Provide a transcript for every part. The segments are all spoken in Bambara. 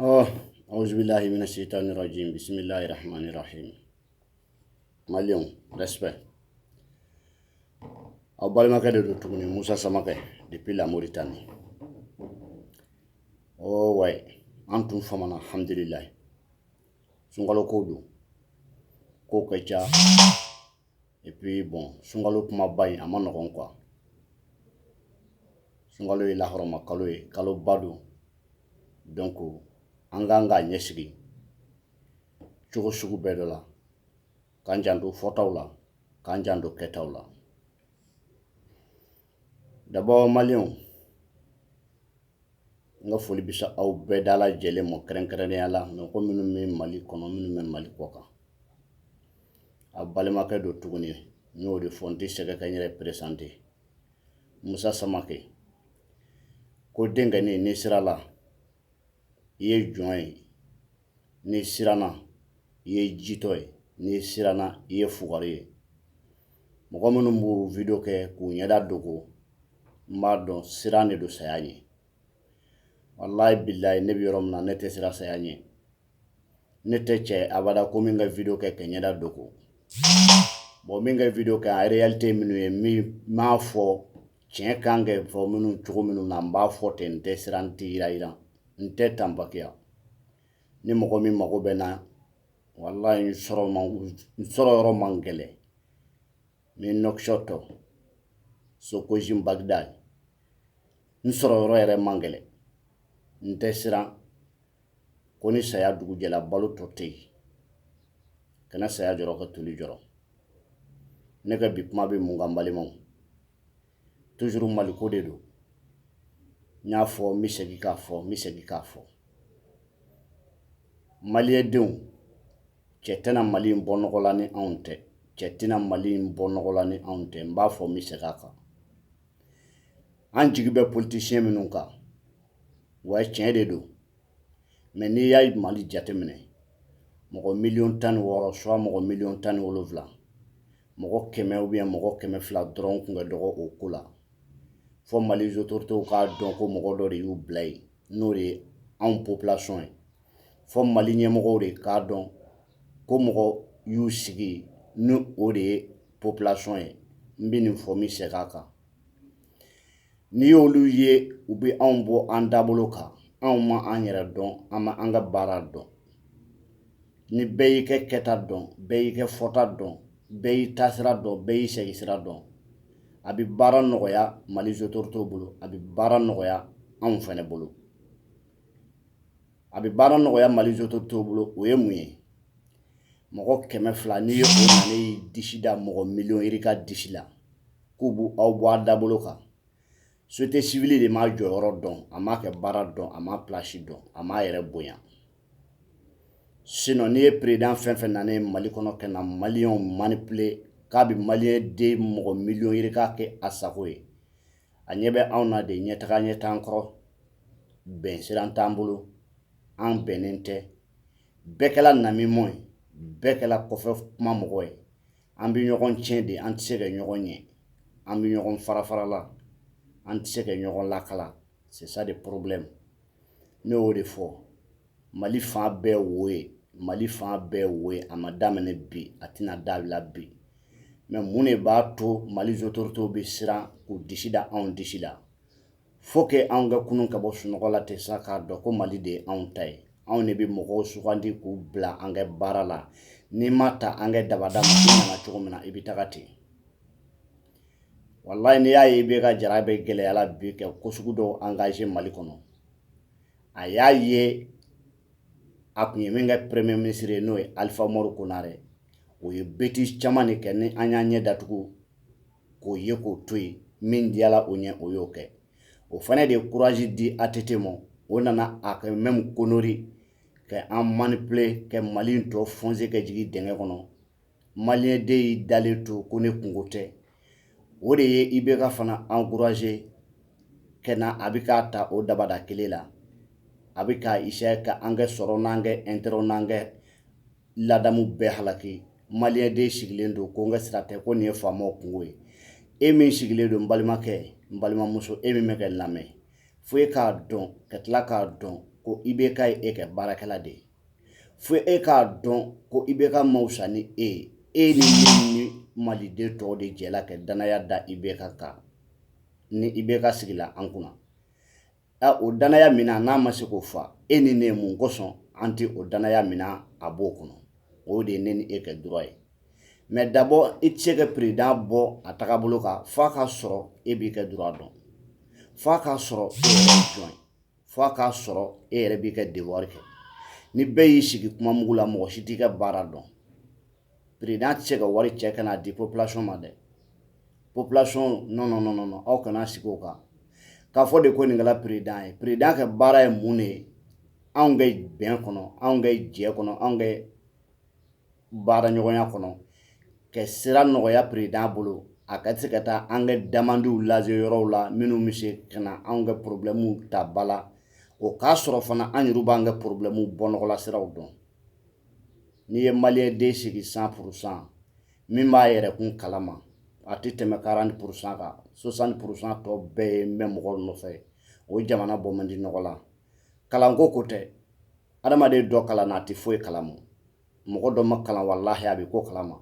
Oh, auzubillahi minash-shaytanir-rajim. Bismillahir-rahmanir-rahim. Malion, respect. Aw balimakɛ de don tuguni Musa Samakɛ depuis la Mauritanie. Oh ouais, an tun famana alhamdulillah. Sunkalo ko don. Ko ka ca. Et puis bon, sunkalo kumaba in a ma nɔgɔn quoi. Sunkalo ye lahɔrɔma kalo ye, kalo ba don. Donc an kan k'a ɲɛsigi cogo sugu bɛɛ dɔ la, k'an janto fɔtaw la, k'an janto kɛtaw la. D'abord Maliens, n ka foli bɛ se aw bɛɛ da lajɛlen ma kɛrɛnkɛrɛnnenya la, mɔgɔ minnu bɛ Mali kɔnɔ, minnu bɛ Mali kɔ kan. A balimakɛ don tuguni, n y'o de fɔ, n tɛ sɛgɛ kɛ n yɛrɛ présenté. Musa Samakɛ, ko denkɛni n'i sira la, i ye jɔn ye, n'i siranna i ye jitɔ ye, n'i siranna i ye fugari ye. Mɔgɔ minnu b'o video kɛ k'u ɲɛda dogo, n b'a dɔn siran de don saya ɲɛ. Wallahi billahi ne bɛ yɔrɔ min na ne tɛ siran saya ɲɛ. Ne tɛ cɛ abada ko min ka video kɛ ka ɲɛda dogo. Bon min ka video kɛ en réalité minnu ye min m'a fɔ tiɲɛ kan ka fɔ minnu cogo minnu na n b'a fɔ ten, n tɛ siran, n tɛ yira n tɛ tanbakiya. Ni mɔgɔ min mago bɛ na wallahi n sɔrɔ yɔrɔ man gɛlɛn. Ni Nouakchott, Sokojim, Bagdad, n sɔrɔ yɔrɔ yɛrɛ man gɛlɛn. N tɛ siran ko ni saya dugu jɛla balo tɔ tɛ yen. Kana saya jɔrɔ ka toli jɔrɔ. Ne ka bi kuma bɛ mun kan balimaw? Toujours Mali ko de don. N y'a fɔ, n bɛ segin k'a fɔ, n bɛ segin k'a fɔ. Maliyɛn denw, cɛ tɛna Mali in bɔ nɔgɔ la ni anw tɛ. Cɛ tɛna Mali in bɔ nɔgɔ la ni anw tɛ. N b'a fɔ, n bɛ segin a kan. An jigi bɛ politicien minnu kan, wa tiɲɛ de don. Mais n'i y'a Mali jateminɛ, mɔgɔ miliyɔn 16 soit mɔgɔ miliyɔn 17, mɔgɔ 100 ou bien mɔgɔ 200 dɔrɔn kun ka dɔgɔ o ko la. Fɔ Mali autorités k'a dɔn ko mɔgɔ dɔ de y'u bila yen, n'o de ye anw population ye. Fɔ Mali ɲɛmɔgɔw de k'a dɔn ko mɔgɔ y'u sigi ni o de ye population ye. N bɛ nin fɔ, n bɛ segin a kan. N'i y'olu ye u bɛ anw bɔ an dabolo kan, anw ma an yɛrɛ dɔn, an ma an ka baara dɔn. Ni bɛɛ y'i kɛ kɛta dɔn, bɛɛ y'i kɛ fɔta dɔn, bɛɛ y'i taasira dɔn, bɛɛ y'i segin sira dɔn, a bɛ baara nɔgɔya Mali autorités bolo, a bɛ baara nɔgɔya anw fɛnɛ bolo. A bɛ baara nɔgɔya Mali autorités bolo, o ye mun ye? Mɔgɔ 200 n'i ye o nana y'i disi da mɔgɔ miliyɔn yir'i ka disi la k'u b'u aw bɔ a dabolo kan. Société civile de m'a jɔyɔrɔ dɔn, a m'a kɛ baara dɔn, a m'a place dɔn, a m'a yɛrɛ bonya. Sinon n'i ye président fɛn fɛn nana ye Mali kɔnɔ ka na Maliens manipuler k'a bɛ Malien den mɔgɔ miliyɔn yiri k'a kɛ a sago ye, a ɲɛ bɛ anw na de, ɲɛtaga ɲɛ t'an kɔrɔ, bɛn siran t'an bolo, an bɛnnen tɛ. Bɛɛ kɛla namimɔ ye, bɛɛ kɛla kɔfɛ kuma mɔgɔ ye. An bɛ ɲɔgɔn tiɲɛ de, an tɛ se ka ɲɔgɔn ɲɛ. An bɛ ɲɔgɔn fara fara la, an tɛ se ka ɲɔgɔn lakala. C'est ça le problème. Ne y'o de fɔ. Mali fan bɛɛ wo ye, Mali fan bɛɛ wo ye, a ma daminɛ bi, a tɛna dabila bi. Mais mun de b'a to Mali autorités bɛ siran k'u disi da anw disi la? Faut que anw ka kunun ka bɔ sunɔgɔ la ten sa k'a dɔn ko Mali de ye anw ta ye. Anw de bɛ mɔgɔw sugandi k'u bila an ka baara la. N'i ma ta an ka dabada ma, i nana cogo min na i bɛ taga ten. Wallahi n'i y'a ye IBK Jara bɛ gɛlɛya la bi ka ko sugu dɔw engagé Mali kɔnɔ, a y'a ye a kun ye min kɛ premier ministre ye n'o ye Alpha Umaru Konare, o ye bêtise caman de kɛ ni an y'an ɲɛ datugu k'o ye k'o to yen, min diyala o ɲɛ o y'o kɛ. O fana de ye courage di ATT ma, o nana a kɛ même connerie ka an manipuler ka Mali in tɔ foncer ka jigin dingɛ kɔnɔ. Malien den y'i dalen to ko ne kungo tɛ. O de ye IBK fana encouragé ka na a bɛ k'a ta o dabada kelen la. A bɛ k'a essayer ka an ka sɔrɔ n'an ka intérêt n'an ka ladamu bɛɛ halaki. Malien den sigilen don ko n ka sira tɛ, ko nin ye faamaw kungo ye. E min sigilen don n balimakɛ, n balimamuso, e min bɛ ka lamɛn, fo e k'a dɔn ka tila k'a dɔn ko ko IBK ye kɛ baarakɛla de ye fo e k'a dɔn ko IBK ma wusa ni e ni maliden tɔw de jɛla ka danaya da IBK kan ni IBK sigila an kunna o danaya mina n'a ma se k'o fa e ni ne mun kosɔn an tɛ o danaya mina a b'o kɔnɔ o de ye ne ni e kɛ droit ye mais d'abord i tɛ se ka président bɔ a tagabolo kan f'a ka sɔrɔ e b'i kɛ droit dɔn f'a ka sɔrɔ e yɛrɛ ye jɔn ye f'a ka sɔrɔ e yɛrɛ b'i kɛ devoir kɛ ni bɛɛ y'i sigi kuma mugu la mɔgɔ si t'i ka baara dɔn président tɛ se ka wari cɛ ka n'a di population ma dɛ population non aw kana sigi o kan k'a fɔ de ko nin kɛla président ye président ka baara ye mun de ye anw ka bɛn kɔnɔ anw ka jɛ kɔnɔ anw ka baara ɲɔgɔnya kɔnɔ ka sira nɔgɔya président bolo a ka se ka taa an ka demandes lase yɔrɔw la minnu bɛ se ka na anw ka problèmes ta ba la o k'a sɔrɔ fana an yɛrɛ b'an ka problèmes bɔ nɔgɔla siraw dɔn n'i ye maliyɛn den sigi 100% min b'a yɛrɛkun kalama a tɛ tɛmɛ 40% kan 60% tɔ bɛɛ ye mɛn mɔgɔw nɔfɛ o jamana bɔ man di nɔgɔ la kalanko ko tɛ adamaden dɔ kalan na a tɛ foyi kalama mɔgɔ dɔ ma kalan walahi a bɛ ko kalama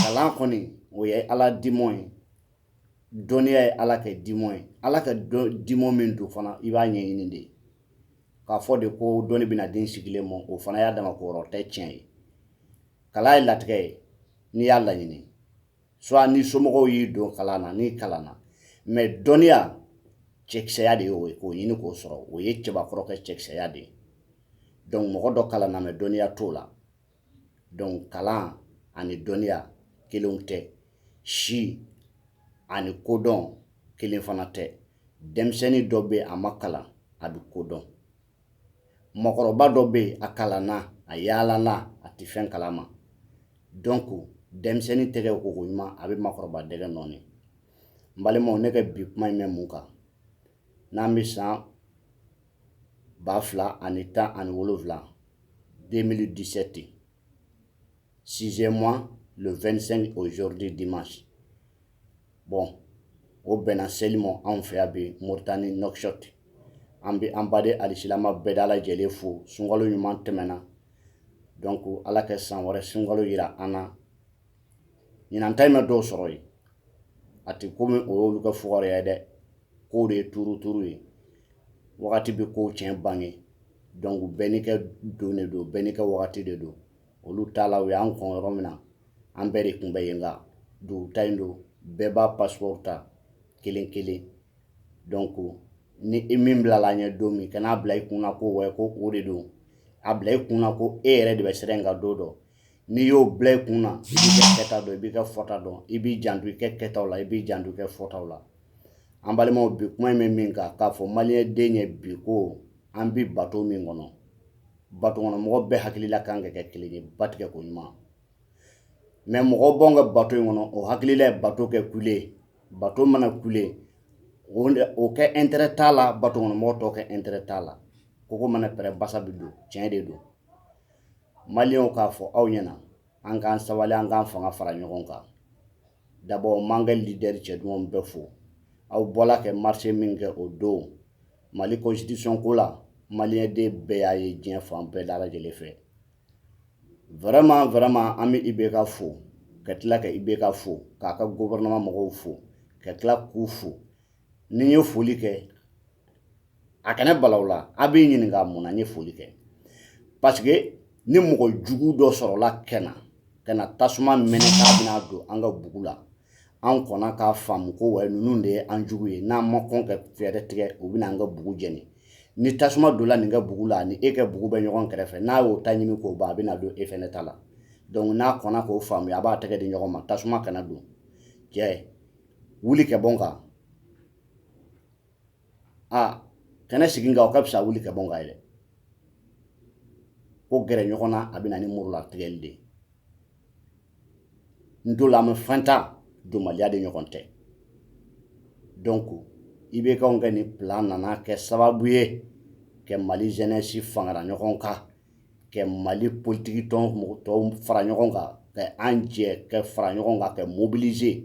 kalan kɔni o ye ala dimɔ ye dɔnniya ye ala kɛ dimɔ ye ala ka dimɔ min don fana i b'a ɲɛɲini de k'a fɔ de ko dɔnni bɛna den sigilen mɔ o fana y'a dama ko yɔrɔ tɛ tiɲɛ ye kalan ye latigɛ ye n'i y'a laɲini soit ni somɔgɔw y'i don kalan na n'i kalanna mais dɔnniya cɛkisɛya de ye o ye k'o ɲini k'o sɔrɔ o ye cɛbakɔrɔ kɛ cɛkisɛya de ye donc mɔgɔ dɔ kalanna mais dɔnniya t'o la donc kalan ani dɔnniya kelenw tɛ si ani kodɔn kelen fana tɛ denmisɛnnin dɔ bɛ a ma kalan a bɛ kodɔn mɔgɔkɔrɔba dɔ bɛ a kalanna a yaalala a tɛ fɛn kalama donc denmisɛnnin tɛgɛ koko ɲuman a bɛ makɔrɔba dɛgɛ nɔɔni n balimaw ne ka bi kuma in bɛ mun kan n'an bɛ san 2017 2017 6e mois le 25 aujourd'hui dimanche bon o bɛnna seli ma anw fɛ yan bi Moritani Nouakchott an bɛ an baden alisilama bɛɛ da lajɛlen fo sunkalo ɲuman tɛmɛna donc ala ka san wɛrɛ sunkalo yira an na ɲinan ta in bɛ dɔw sɔrɔ yen a tɛ komi o y'olu ka fugariya ye dɛ kow de ye tuuru ye wagati bɛ kow tiɲɛ bange donc bɛɛ n'i ka don de don bɛɛ n'i ka wagati de don olu ta la u y'an kɔn yɔrɔ min na an bɛɛ de kun bɛ yen nka dugu ta in don bɛɛ b'a passeport ta kelen kelen donc ni i min bilala an ɲɛ don min kan'a bila i kunna ko wɛ ko o de don a bila i kunna ko e yɛrɛ de bɛ siran ka don dɔn n'i y'o bila i kunna i b'i ka kɛta dɔn i b'i ka fɔta dɔn i b'i janto i ka kɛtaw la i b'i janto i ka fɔtaw la an balimaw bi kuma in bɛ min kan k'a fɔ maliyɛn den ye bi ko an bi bato min kɔnɔ bato kɔnɔ mɔgɔ bɛɛ hakilila kan ka kɛ kelen ye ba tigɛ ko ɲuman mais mɔgɔ b'anw ka bato in kɔnɔ o hakilila ye bato kɛ kule bato mana kule o kɛ intérêt t'a la bato kɔnɔ mɔgɔ tɔw kɛ intérêt t'a la koko mana pɛrɛ basa bi don tiɲɛ de don maliyɛnw k'a fɔ aw ɲɛna an k'an sabali an k'an fanga fara ɲɔgɔn kan d'abord m'an ka leader cɛ dumanw bɛɛ fo aw bɔla ka marché min kɛ o don Mali constitution ko la maliyɛn den bɛɛ y'a ye diɲɛ fan bɛɛ da lajɛlen fɛ vraiment an bɛ IBK fo ka tila ka IBK fo k'a ka gouvernement mɔgɔw fo ka tila k'u fo ni n ye foli kɛ a kana bala o la a b'i ɲininka mun na n ye foli kɛ parce que ni mɔgɔ jugu dɔ sɔrɔla kɛnɛ ka na tasuma minɛ k'a bɛna don an ka bugu la an kɔnna k'a faamu ko wɛ ninnu de ye an jugu ye n'an ma kɔn ka fɛɛrɛ tigɛ u bɛna an ka bugu jɛni ni tasuma donna nin ka bugu la ni e ka bugu bɛ ɲɔgɔn kɛrɛfɛ n'a y'o ta ɲimi k'o ban a bɛna don e fɛnɛ ta la donc n'a kɔnna k'o faamu a b'a tɛgɛ di ɲɔgɔn ma tasuma kana don cɛ wuli ka bɔ n kan kana sigi nka o ka fisa wuli ka bɔ n kan yɛrɛ ko gɛrɛ ɲɔgɔn na a bɛna ni murulatigɛli de ye ntolan fɛn ta donbaliya de ɲɔgɔn tɛ donc IBK ka nin plan nana kɛ sababu ye ka Mali jeunesse fangara ɲɔgɔn kan ka Mali politique tɔw fara ɲɔgɔn kan ka an jɛ ka fara ɲɔgɔn kan ka mobiliser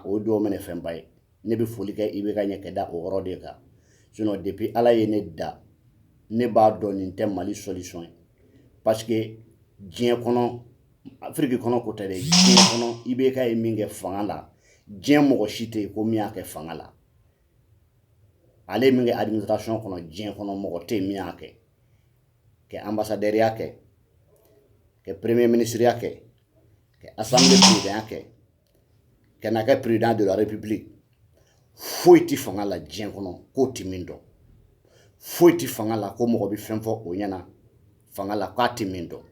o don minɛ fɛnba ye ne bɛ foli kɛ IBK ɲɛ ka da o yɔrɔ de kan sinon depuis ala ye ne da ne b'a dɔn nin tɛ Mali solution ye parce que diɲɛ kɔnɔ Afrique kɔnɔ ko tɛ dɛ diɲɛ kɔnɔ IBK ye min kɛ fanga la diɲɛ mɔgɔ si tɛ yen ko min y'a kɛ fanga la ale ye min kɛ administration kɔnɔ diɲɛ kɔnɔ mɔgɔ tɛ yen min y'a kɛ ka ambassadeur ya kɛ ka premier ministre ya kɛ ka assemblée président ya kɛ ka na kɛ président de la république foyi ti fanga la diɲɛ kɔnɔ k'o ti min dɔn foyi ti fanga la ko mɔgɔ bɛ fɛn fɔ o ɲɛna fanga la k'a ti min dɔn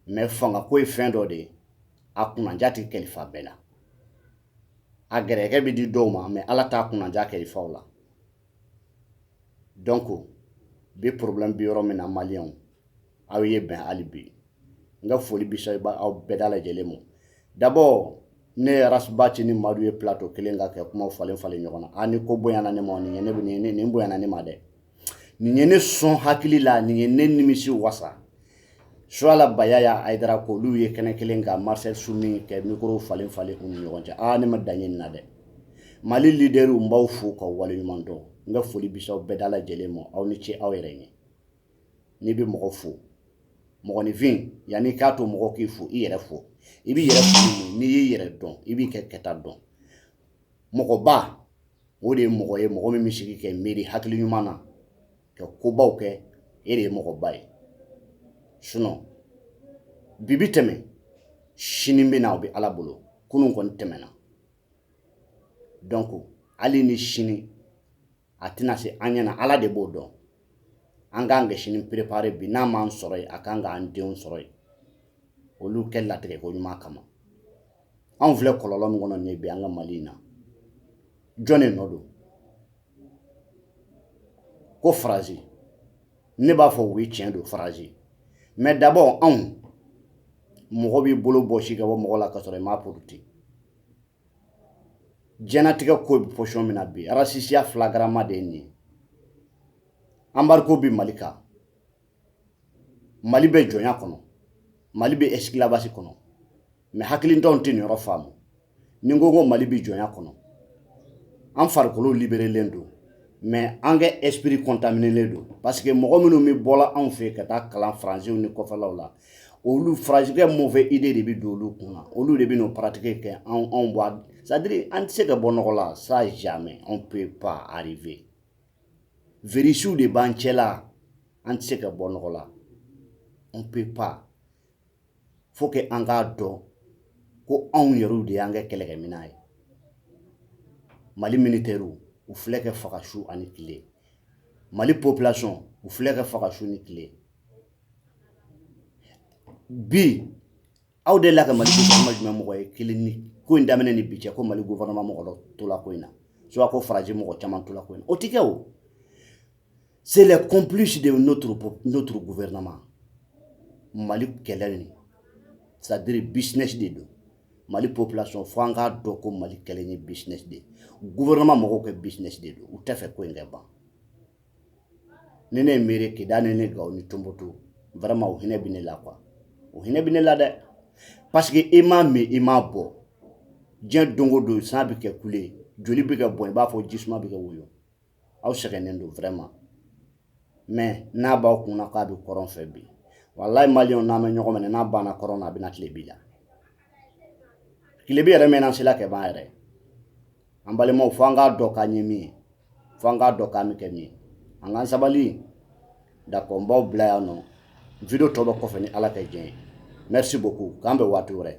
mais fanga ko ye fɛn dɔ de ye a kunnaja tɛ kalifa bɛɛ la a gɛrɛgɛ bɛ di dɔw ma mais ala t'a kunnaja kalifa o la donc bi problème bi yɔrɔ min na maliyɛnw aw ye bɛn hali bi n ka foli bi se aw bɛɛ da lajɛlen ma d'abord ne ye Rasbach ni Madu ye plateau kelen ka kɛ kumaw falen falen ɲɔgɔn na ni ko bonyana ne ma nin bonyana ne ma dɛ nin ye ne sɔn hakili la nin ye ne nimisi wasa Suala Bayaya Aidara k'olu ye kɛnɛ kelen ka Marcel Sumi kɛ micro falen falen u ni ɲɔgɔn cɛ ne ma daɲɛ nin na dɛ Mali leaderu n b'aw fo k'aw waleɲuman dɔn n ka foli bi se aw bɛɛ da lajɛlen ma aw ni ce aw yɛrɛ ɲɛ n'i bɛ mɔgɔ fo mɔgɔninfin yanni k'a to mɔgɔ k'i fo i yɛrɛ fo i b'i yɛrɛ fo n'i y'i yɛrɛ dɔn i b'i kɛ kɛta dɔn mɔgɔba o de ye mɔgɔ ye mɔgɔ min bɛ sigi kɛ miiri hakili ɲuman na ka kobaw kɛ e de ye mɔgɔba ye sinon bibi tɛmɛ sini bɛ na o bɛ ala bolo kunun kɔni tɛmɛna donc hali ni sini a tɛna se an ɲɛna ala de b'o dɔn an k'an ka sini préparer bi n'a m'an sɔrɔ yen a kan k'an denw sɔrɔ yen olu kɛ latigɛ ko ɲuman kama anw filɛ kɔlɔlɔ min kɔnɔ nin ye bi an ka Mali in na jɔn de nɔ don ko Faransi ne b'a fɔ o ye tiɲɛ don Faransi mais d'abord anw mɔgɔ b'i bolo bɔsi ka bɔ mɔgɔ la ka sɔrɔ i m'a puruti diɲɛnatigɛ ko bɛ position min na bi racisme flagrant de ye nin ye embargo bɛ Mali kan Mali bɛ jɔnya kɔnɔ Mali bɛ esclavage kɔnɔ mais hakilitɔw tɛ nin yɔrɔ faamu ni n ko Mali bɛ jɔnya kɔnɔ an farikolo libérelen don mais an ka esprit contaminé don parce que mɔgɔ minnu bɛ bɔla anw fɛ ka taa kalan faransiw ni kɔfɛlaw la olu faransikɛ mauvais idée de bɛ don olu kunna olu de bɛ n'o pratiquer kɛ anw bɔ c'est-à-dire an tɛ se ka bɔ nɔgɔ la ça jamais on peut pas arriver virisiw de b'an cɛla an tɛ se ka bɔ nɔgɔ la on peut pas faut que an k'a dɔn ko anw yɛrɛw de y'an kɛ kɛlɛkɛminɛn ye Mali militaires u filɛ kɛ faga su ani tile Mali population u filɛ kɛ faga su ni tile bi aw de la ka Mali gouvernement jumɛn mɔgɔ ye kelen ni ko in daminɛ ni bi cɛ ko Mali gouvernement mɔgɔ dɔ tola ko in na soit ko Faransi mɔgɔ caman tola ko in na o tɛ kɛ o c'est les complices de notre gouvernement Mali kɛlɛ ni c'est-à-dire business de don Mali population fo an k'a dɔn ko Mali kɛlɛ ni business de gouvernement mɔgɔw kɛ business de don u tɛ fɛ ko in kɛ ban ni ne ye miiri Kida ni ne Gawo ni Tɔnbukutu vraiment o hinɛ bɛ ne la quoi o hinɛ bɛ ne la dɛ parce que i m'a min i m'a bɔ diɲɛ don o don san bɛ kɛ kule joli bɛ kɛ bɔn i b'a fɔ jisuma bɛ kɛ woyo aw sɛgɛnnen don vraiment mais n'a b'aw kunna k'a bɛ kɔrɔn fɛ bi wallahi maliyɛnw n'an bɛ ɲɔgɔn minɛ n'a banna kɔrɔn na a bɛna tile bi la tile bi yɛrɛ mɛn n'an sela kɛ ban yɛrɛ an balimaw fo an k'a dɔn k'an ye min ye fo an k'a dɔn k'an bɛ kɛ min ye an k'an sabali d'accord n b'aw bila yan nɔ video tɔ bɛ kɔfɛ ni ala ka diɲɛ ye merci beaucoup k'an bɛ waati wɛrɛ